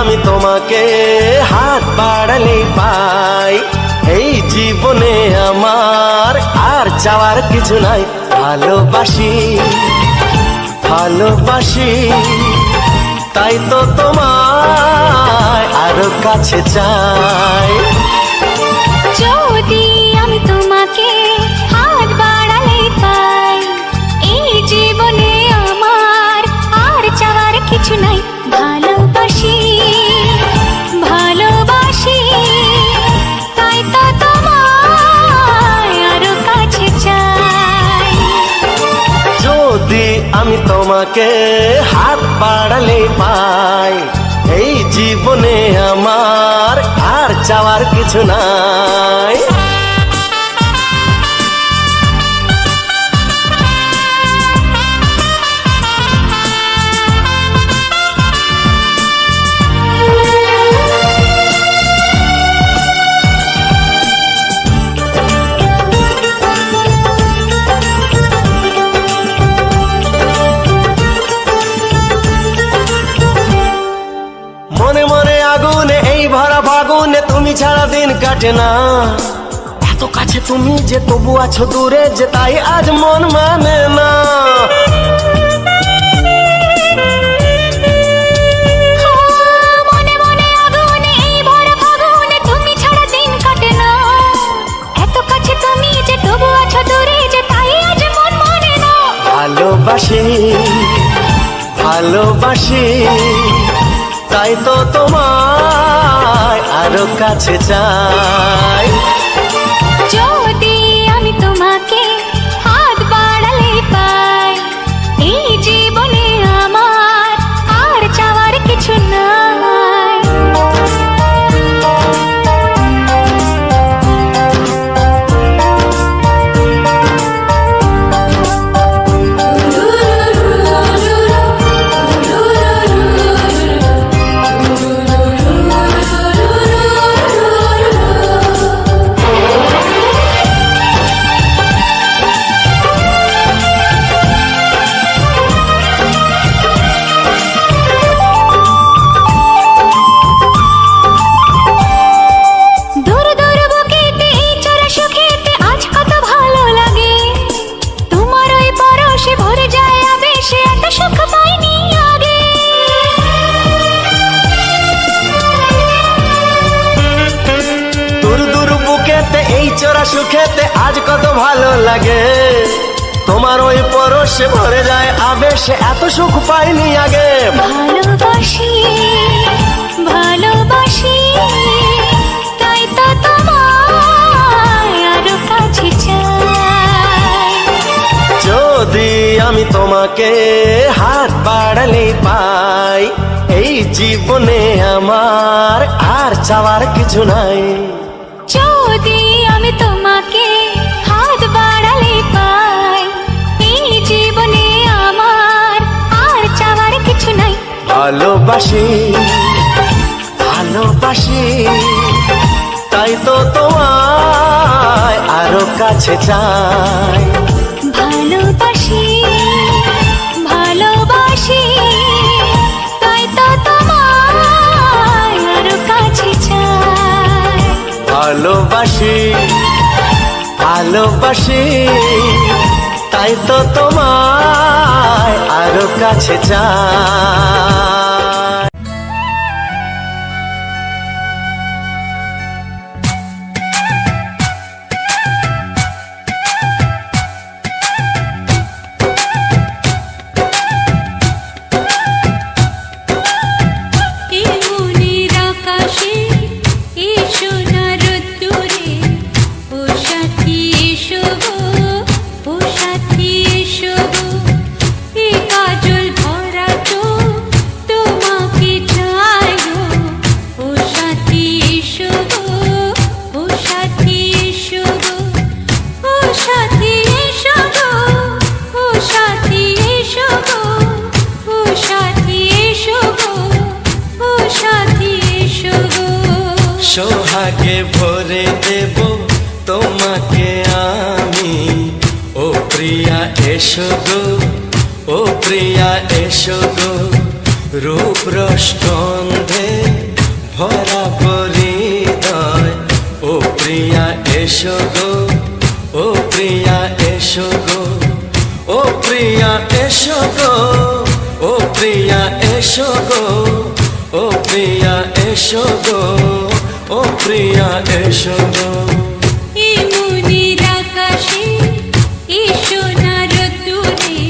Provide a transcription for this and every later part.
আমি তোমাকে হাত বাড়ালে পাই, এই জীবনে আমার আর চাওয়ার কিছু নাই। ভালোবাসি ভালোবাসি তাই তো তোমায় আরো কাছে চাই। যদি আমি তোমাকে হাত বাড়ালে পাই, এই জীবনে আমার আর চাওয়ার কিছু নাই। ভালোবাসি ভালোবাসি তাই তো তোমায় আরো কাছে চাই। যদি আমি তোমাকে হাত বাড়ালে পাই, এই জীবনে আমার আর চাওয়ার কিছু নাই। মনে মনে আগুনে এই ভরা ফাগুনে তুমি ছাড়া দিন কাটে না। এত কাছে তুমি যে তবু আছো দূরে, যে তাই আজ মন মানে না। মনে মনে আগুনে এই ভরা ফাগুনে তুমি ছাড়া দিন কাটে না। এত কাছে তুমি যে তবু আছো দূরে, যে তাই আজ মন মানে না। ভালোবাসি ভালোবাসি তাই তো তোমায় আরো কাছে চাই। যদি আমি তোমাকে হাত বাড়ালে পাই, এই জীবনে আমার আর চাওয়ার কিছু নাই। চোরা সুখেতে আজ কত ভালো লাগে, তোমার ওই পরশে ভরে যায় আবেশে, এত সুখ পাইনি আগে। ভালোবাসি ভালোবাসি তাই তো তোমায় আরো কাছে চাই। যদি আমি তোমাকে হাত বাড়ালে পাই, এই জীবনে আমার আর চাওয়ার কিছু নাই। যদি আমি তোমাকে হাত বাড়ালে পাই, এই জীবনে আমার আর চাওয়ার কিছু নাই। ভালোবাসি ভালোবাসি তাই তো তোমায় আরো কাছে চাই। ভালোবাসি ভালোবাসি তাই তো তোমায় আরো কাছে চাই। ভালোবাসি ভালোবাসি তাই তো তোমায় আরো কাছে চাই। কেউ সোহাগে ভরে দেব তোমাকে আমি। ও প্রিয়া এসো গো, ও প্রিয়া এসো গো, রূপ রসগন্ধে ভরা হৃদয়। ও প্রিয়া এসো গো, ও প্রিয়া এসো গো, ও প্রিয়া এসো গো, ও প্রিয়া এসো গো, ও প্রিয়া এসো গো, ও প্রিয়া এসো গো। এই মনের আকাশে এসো না রোদ্দুরে,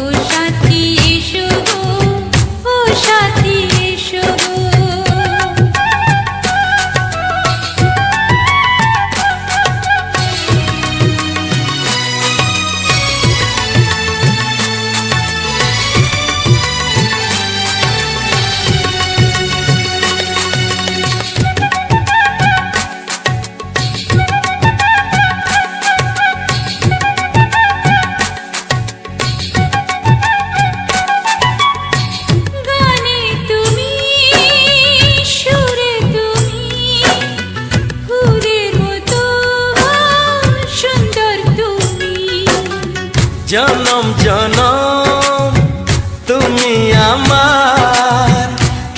ও সাথী এসো গো, ও সাথী এসো গো। গানে তুমি, সুরে তুমি, ফুলের মতো সুন্দর তুমি। জনম জনম তুমি আমার,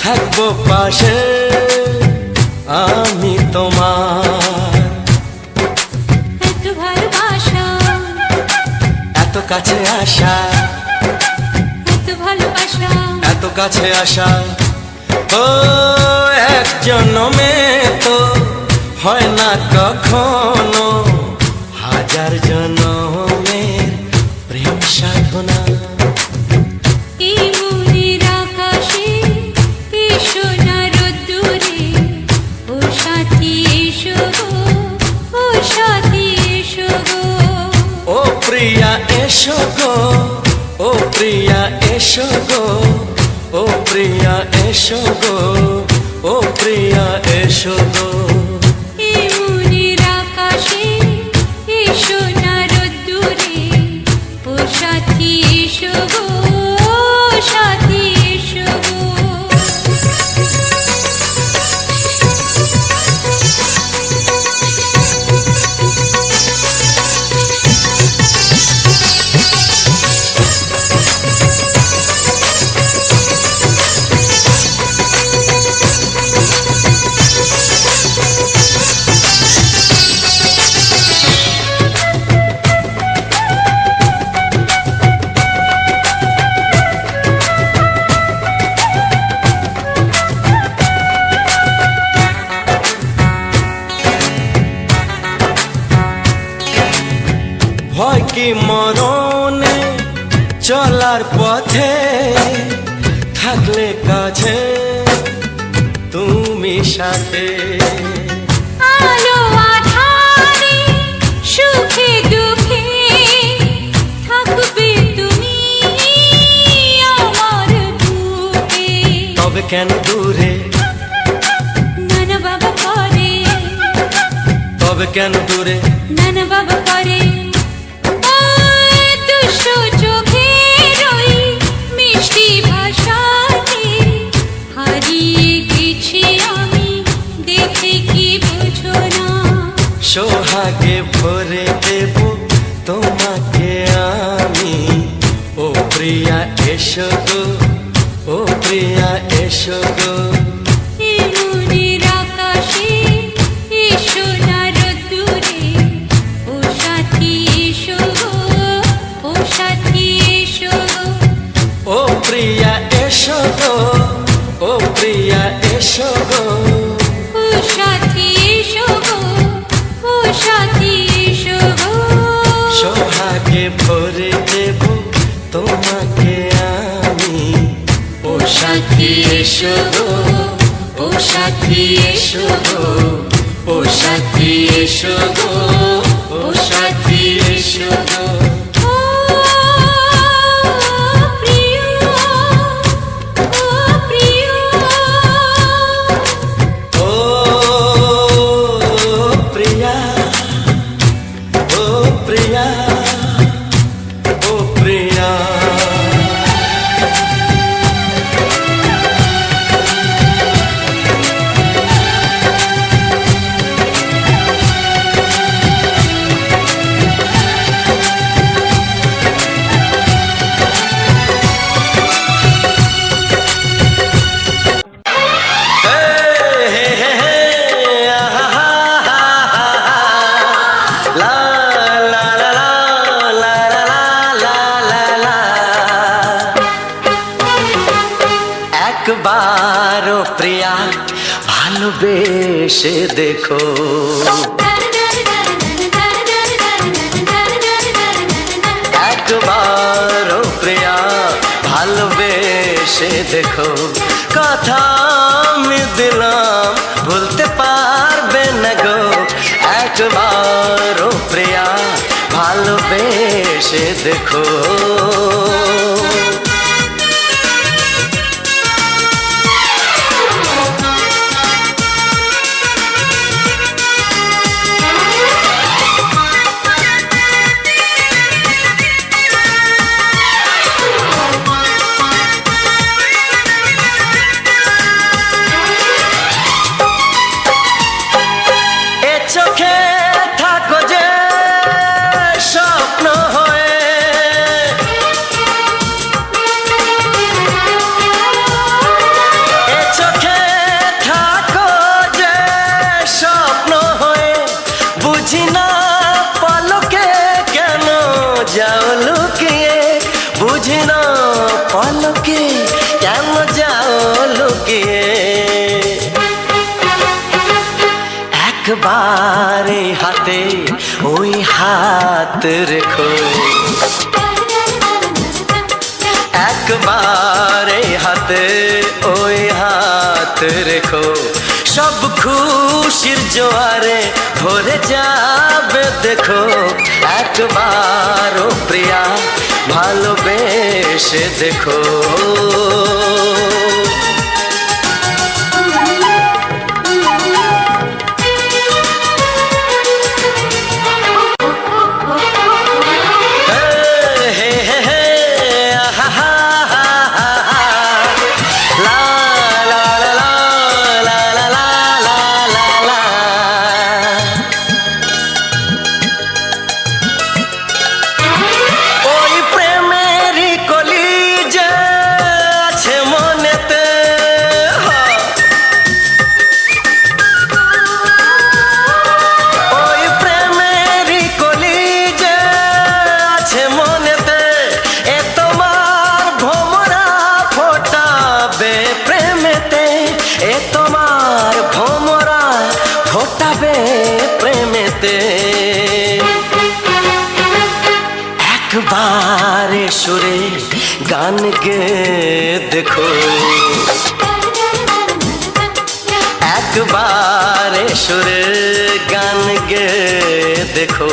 থাকবো পাশে আমি তোমার। এত ভালোবাসা, এত কাছে আসা, এত ভালোবাসা, এত কাছে আসা, ও এক জন্মে তো হয় না কখনো, হাজার জন্মের প্রেম সাধনা। এই মনের আকাশে এসো না রোদ্দুরে, ও সাথী এসো গো, ও সাথী এসো গো। ও প্রিয়া এসো গো, ও প্রিয়া এসো গো, ও প্রিয়া এসো গো, ও প্রিয়া এসো গো। এই মনের আকাশে এসো না রোদ্দুরে, ও সাথী এসো গো, ও সাথী এসো গো। ভয় কি মরণে চলার পথে, থাকলে কাছে তুমি সাথে। আলো আঁধারে, সুখে দুঃখে, থাকবে তুমি আমার বুকে। তবে কেন দূরে, নানা বাবা করে, তবে কেন দূরে, নানা বাবা করে। ওই দুষ্টু চোখের ওই মিষ্টি ভাষাতে হারিয়ে গেছি আমি, দেখে কি বোঝো না। সোহাগে ভরে দেব তোমাকে আমি। ও প্রিয়া এসো গো, ও প্রিয়া এসো গো, এই মনের আকাশে এসো না রোদ্দুরে, ও সাথী এসো গো, ও সাথী এসো গো। ও প্রিয়া এসো গো, ও প্রিয়া এসো গো, ও সাথী এসো গো, ও সাথী এসো গো। সোহাগে ভরে দেব তোমাকে আমি। ও সাথী এসো গো, ও সাথী এসো গো, ও সাথী এসো গো, ও সাথী এসো গো। ও প্রিয়, ও প্রিয়, ও প্রিয়া, ও প্রিয়া, ও প্রিয়া। প্রিয়া ভালোবেসে দেখো। একবারও প্রিয়া ভালোবেসে দেখো। কথা আমি দিলাম ভুলতে পারবে না গো। একবারও প্রিয়া ভালোবেসে দেখো। চোখে থাকো যে স্বপ্ন হয়ে, এ চোখে থাকো যে স্বপ্ন হয়ে, বুঝি না পলকে কেন যাও লুকিয়ে, বুঝি না পলকে কেন যাও লুকিয়ে। একবারে হাতে ওই হাত রেখো, একবারে হাতে ওই হাত রেখো। সব খুশির জোয়ারে ভরে যাবে দেখো। একবারও প্রিয়া ভালোবেসে দেখো। এ তোমার ভোমরা ফোটাবে প্রেমেতে। একবারে সুরে গান গে দেখো, একবারে সুরে গান গে দেখো।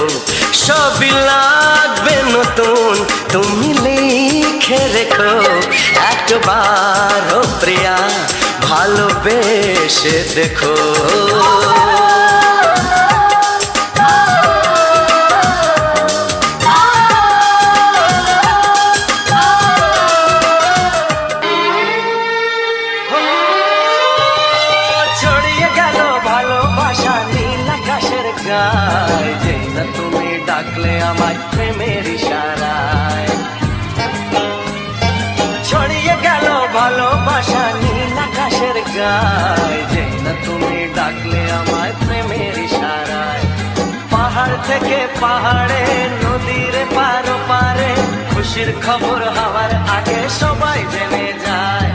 সবই লাগবে নতুন তুমি লিখে রেখো। একবারও প্রিয়া ভালোবেসে দেখো। ছড়িয়ে গেল ভালোবাসা নীল আকাশের গায়ে, যেই না তুমি ডাকলে আমায় প্রেমের ইশারায়। ছড়িয়ে গেল ভালোবাসা নীল আকাশের গায়ে, যেই না তুমি ডাকলে আমায় প্রেমের ইশারায়। পাহাড় থেকে পাহাড়ে নদীর পারো পারে, খুশির খবর হওয়ার আগে সবাই জেনে যায়।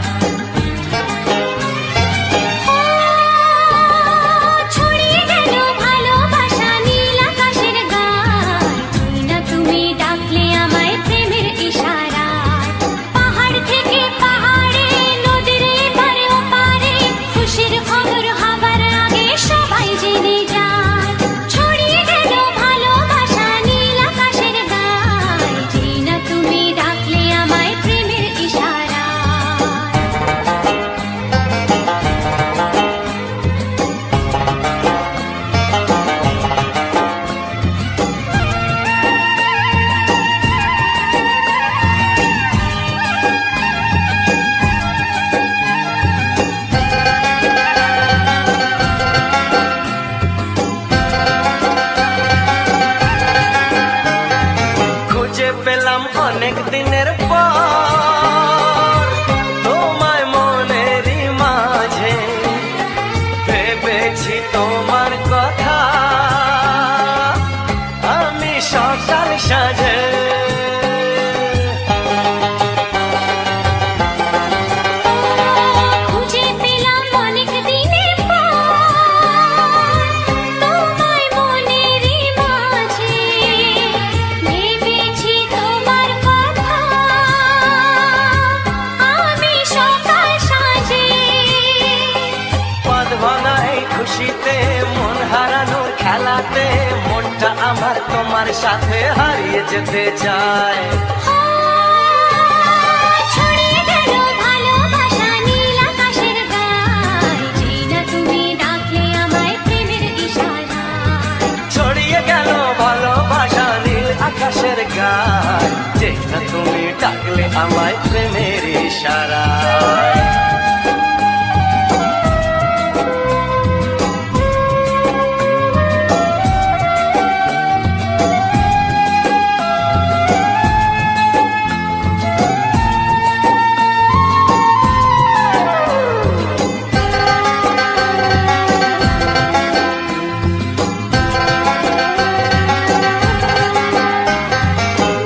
প্রেমের আমার তোমার সাথে হারিয়ে যেতে চায়। ছড়িয়ে গেল ভালোবাসা নীল আকাশের গায়, যেই না তুমি ডাকলে আমায় প্রেমের ইশারায়। ছড়িয়ে গেল ভালোবাসা নীল আকাশের গায়, যেই না তুমি ডাকলে আমায় প্রেমের ইশারায়।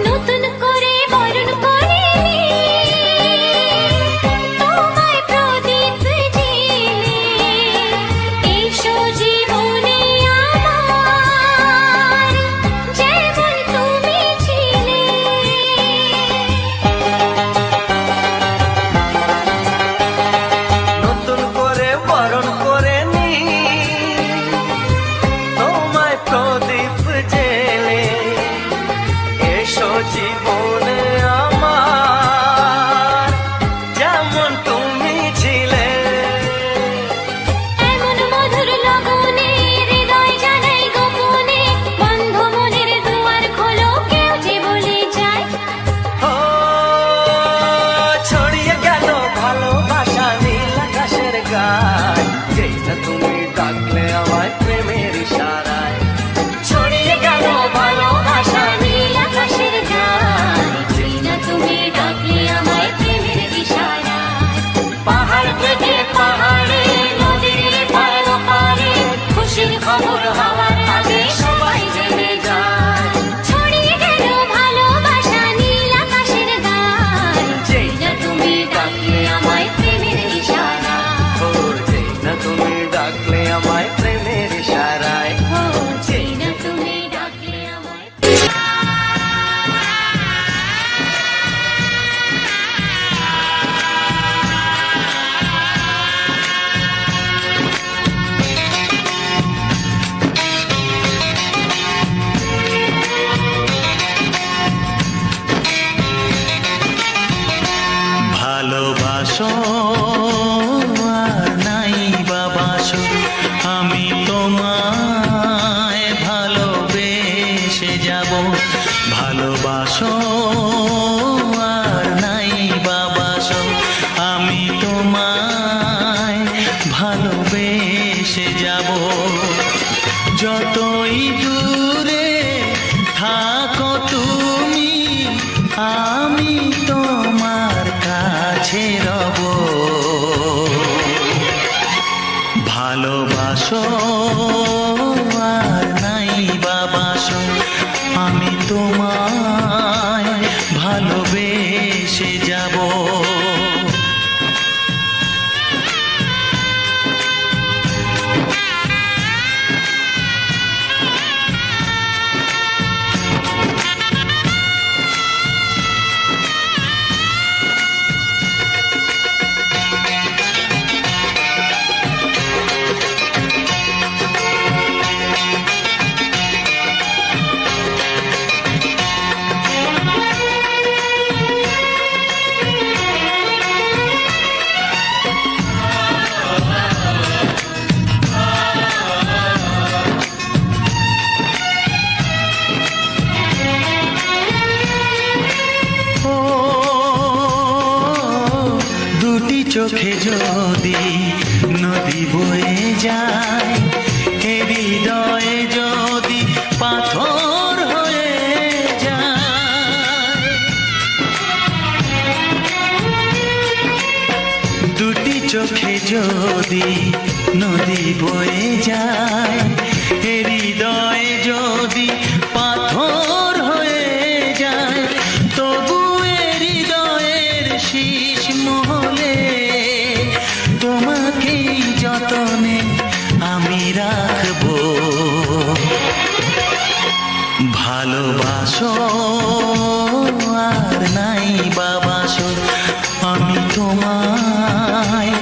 নতুন করে বরণ করে তোমায় প্রদীপ জেলে, এসো জীবনে আমার যেমন তুমি ছিলে। নতুন করে বরণ করে নি তোমায় প্রদীপ জেলে, এসো জীবনে আমার যেমন তুমি ছিলে। এমন মধুর লগনে হৃদয় জানাই গোপনে, বন্ধ মনের দুয়ার খোলো কেউ যে বলে যায়। ও ছড়িয়ে গেল ভালোবাসা নীল আকাশের গায়, যেই না তুমি ডাকলে আমায় প্রেমের ইশারায়। ছড়িয়ে গেল ভালোবাসা নীল আকাশের গায়, যেই না তুমি ডাকলে আমায় প্রেমের ইশারায়। পাহাড় থেকে পাহাড়ে নদীর পার পারে খুশির খবর হওয়ার আগে সবাই জেনে যায়। ছড়িয়ে গেল ভালোবাসা নীল আকাশের গায়, যেই না তুমি ডাকলে আমায় প্রেমের ইশারায়। ও যেই না তুমি ডাকলে আমায় প্রেমের ইশারায়। ও যেই না তুমি ডাকলে আমায়। ভালোবাসো আর নাই বাবাসো, আমি তোমায় ভালোবেসে যাব। ভালোবাসো আর নাই বাবাসো, আমি তোমায় ভালোবেসে যাব। যতই দূরে থাকো তুমি, আমি তোমার কাছে রব। ভালোবাসো আর নাই বাবাসো, আমি তোমায় ভালোবেসে যাব। চোখে যদি নদী বয়ে যায়, হৃদয়ে যদি পাথর হয়ে যায়, দুটি চোখে যদি নদী বয়ে যায়, হৃদয়ে যদি পাথর হয়ে যায়, তবু হৃদয়ের শীষ মহলে তোমাকেই যতনে আমি রাখবো। ভালোবাসো আর নাই বাবাসো, আমি তোমায়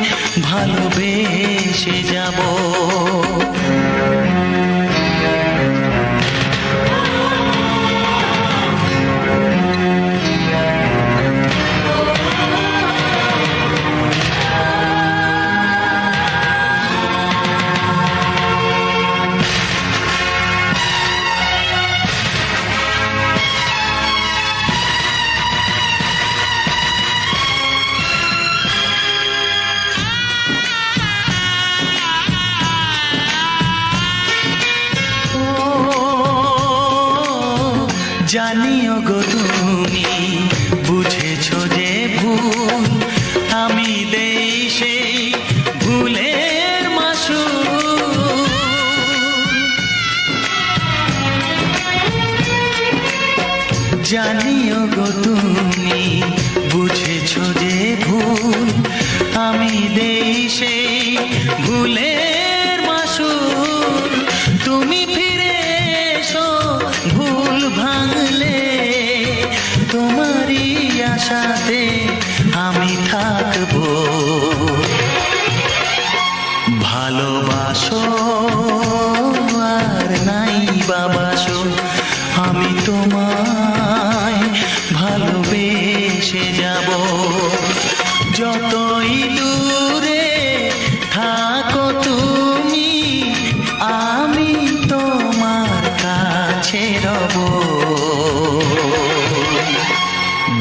ভালোবেসে যাব। জানিও গো তুমি বুঝেছো যে ভুল আমি দেই সেই ভুলের মাসুল। জানিও গো তুমি বুঝেছো যে ভুল আমি দেই সেই ভুলের মাসুল। তুমি ফিরে এসো ভুল ভাঙলে তোমারই আশাতে আমি থাকবো। ভালোবাসো আর নাই বাবাসো আমি তোমায় ভালোবেসে যাব। যতই দূরে থাকো তুমি আমি তোমার কাছে রব।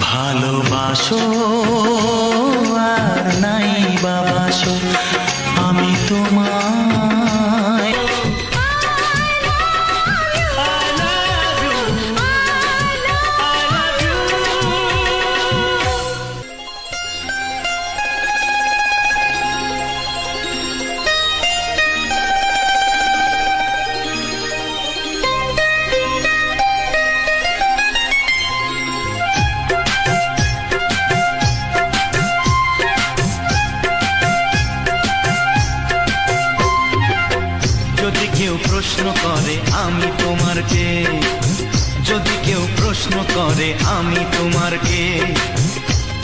ভালোবাসো আর নাই বাবাসো আমি তোমায়। যদি কেউ প্রশ্ন করে আমি তোমার কে, যদি কেউ প্রশ্ন করে আমি তোমার কে,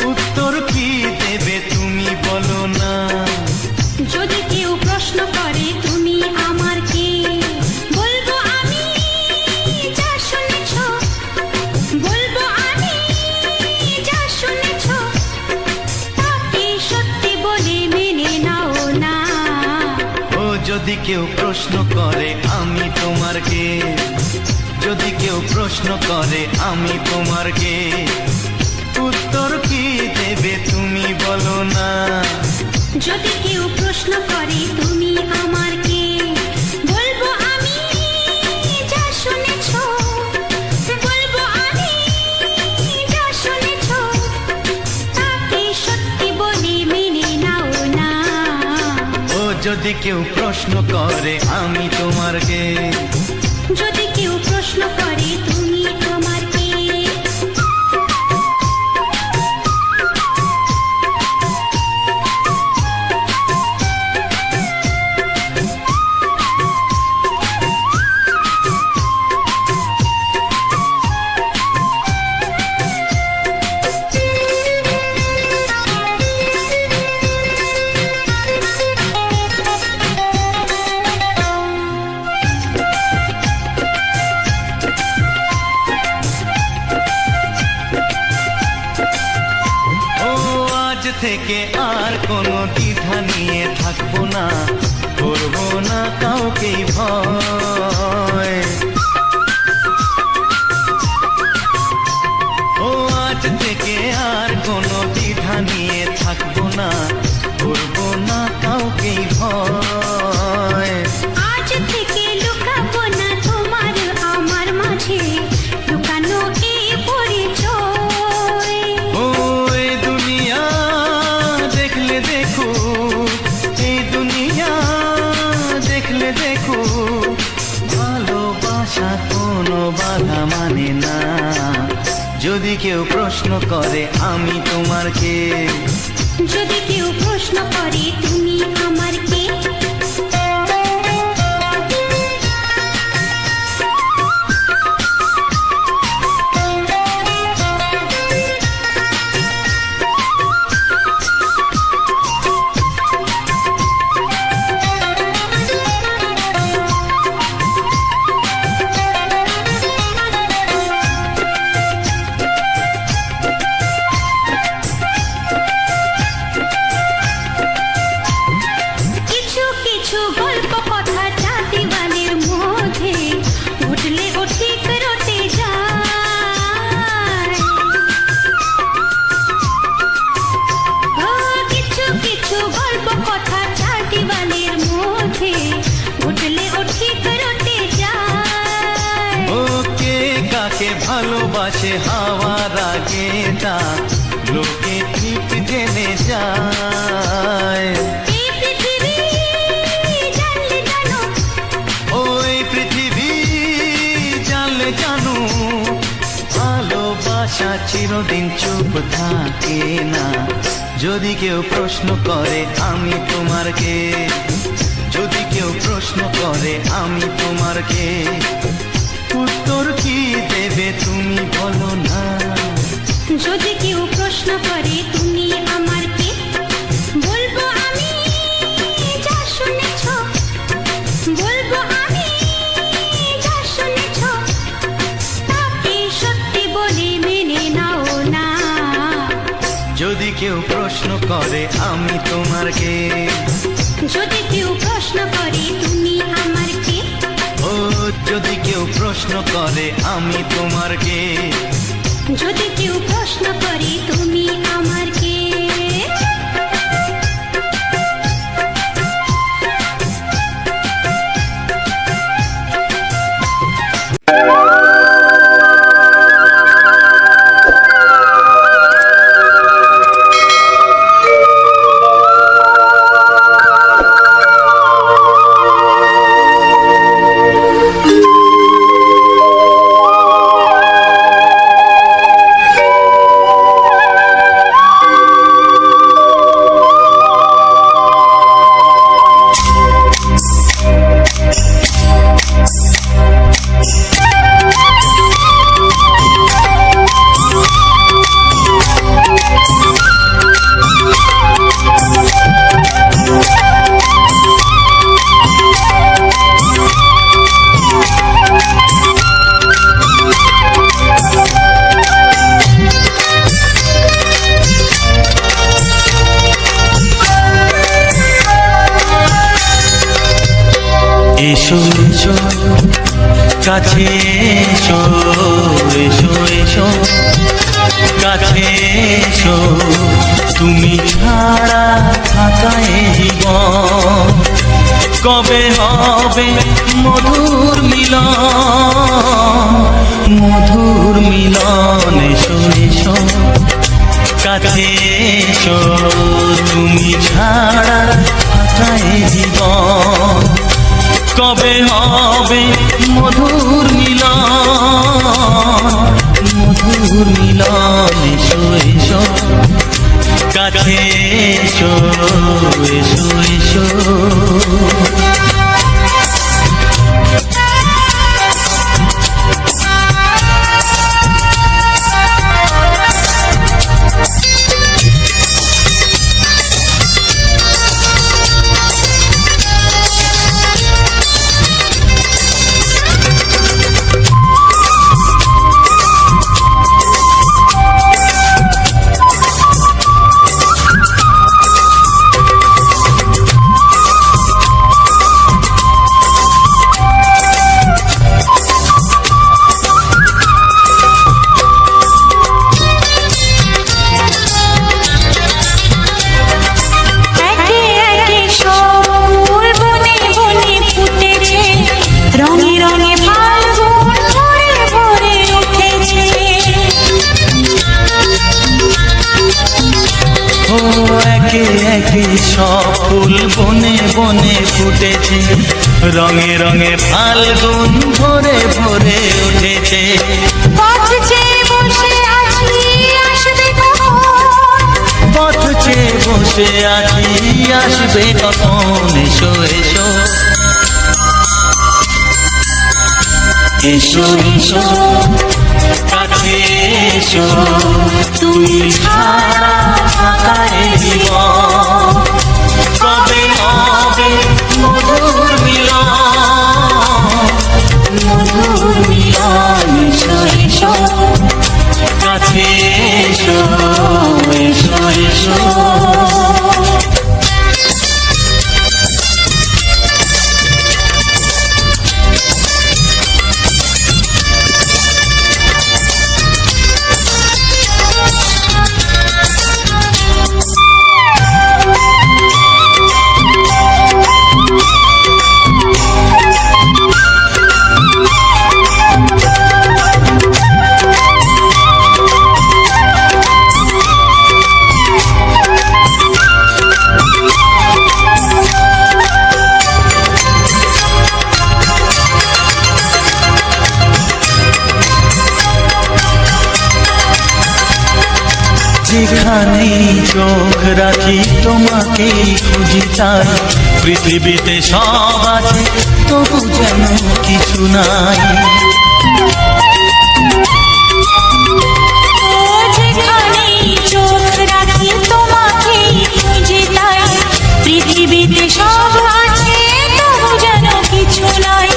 উত্তর কি দেবে তুমি বলো না। যদি কেউ প্রশ্ন করে তুমি আমার কে, বলবো আমি যা শুনেছ, বলবো আমি যা শুনেছ, তাকে সত্যি বলে মেনে নাও না। ও যদি কেউ প্রশ্ন করে আমি তোমার কে, যদি কেউ প্রশ্ন করে আমি তোমার কে, উত্তর কি দেবে তুমি বলো না। যদি কেউ প্রশ্ন করে তুমি আমার কে, বলবো আমি যা শুনেছ, বলবো আমি যা শুনেছ, তাকে সত্যি বলে মেনে নাও না। ও যদি কেউ প্রশ্ন করে আমি তোমার কে, যদি কেউ প্রশ্ন করে তুমি আমার কে। থেকে আর কোনো দ্বিধা নিয়ে থাকবো না, করবো না কাউকেই ভয়। ও আজ থেকে আর কোনো দ্বিধা নিয়ে থাকবো না, করবো না কাউকেই ভয়। আজ থেকে লুকাবো না তোমার আমার মাঝে লুকানো এই পরিচয়। ও এই দুনিয়া দেখলে দেখো, এই দুনিয়া দেখলে দেখো, ভালোবাসা কোনো বাধা মানে না। যদি কেউ প্রশ্ন করে আমি তোমার কে, যদি কেউ প্রশ্ন করে তুমি আমার কে। ভালোবাসে হাওয়ার আগে তা লোকে ঠিক জেনে যায়। এই পৃথিবী জানলে জানো, ওই পৃথিবী জানলে জানু ভালোবাসা চিরদিন চুপ থাকে না। যদি কেউ প্রশ্ন করে আমি তোমার কে, যদি কেউ প্রশ্ন করে আমি তোমার কে, উত্তর কি দেবে তুমি বলো না। যদি কেউ প্রশ্ন করে তুমি আমার কে, বলবো আমি যা শুনেছ, বলবো আমি যা শুনেছ, তাকে সত্যি বলে মেনে নাও না। যদি কেউ প্রশ্ন করে আমি তোমার কে, যদি কেউ প্রশ্ন করে তুমি আমার কে, ও যদি কেউ প্রশ্ন করে আমি তোমার কে, যদি কেউ প্রশ্ন করে তুমি আমার কে। এসো এসো কাছে এসো, এসো এসো কাছে এসো, তুমি ছাড়া থাকা এ জীবন কবে হবে মধুর মিলন, মধুর মিলন। এসো এসো কাছে এসো, তুমি ছাড়া থাকা এ জীবন কবে হবে মধুর মিলন, মধুর মিলন। এসো এসো কাছে এসো, এসো এসো। সব ফুল বনে বনে ফুটেছে, রঙে রঙে ফাল্গুন ভরে ভরে উঠেছে। পথ চেয়ে বসে আছি আসবে কখন, পথ চেয়ে বসে আছি আসবে কখন। এসো এসো এসো এসো কাছে এসো, তুমি ছাড়া থাকা এ জীবন কবে হবে মধুর মিলন, মধুর মিলন। এসো এসো কাছে এসো, এসো এসো। চোখ রাখি তোমাকেই খুঁজি তাই, পৃথিবীতে সব আছে তবু যেন কিছু নাই। ও যেখানেই চোখ রাখি তোমাকেই খুঁজি তাই, পৃথিবীতে সব আছে তবু যেন কিছু নাই।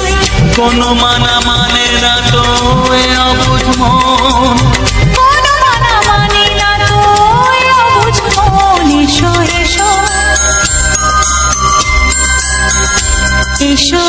কোনো মানা মানে না তো এ অবুঝ মন, কোনো মানা মানে না তো এ অবুঝ মন। এসো এসো এসো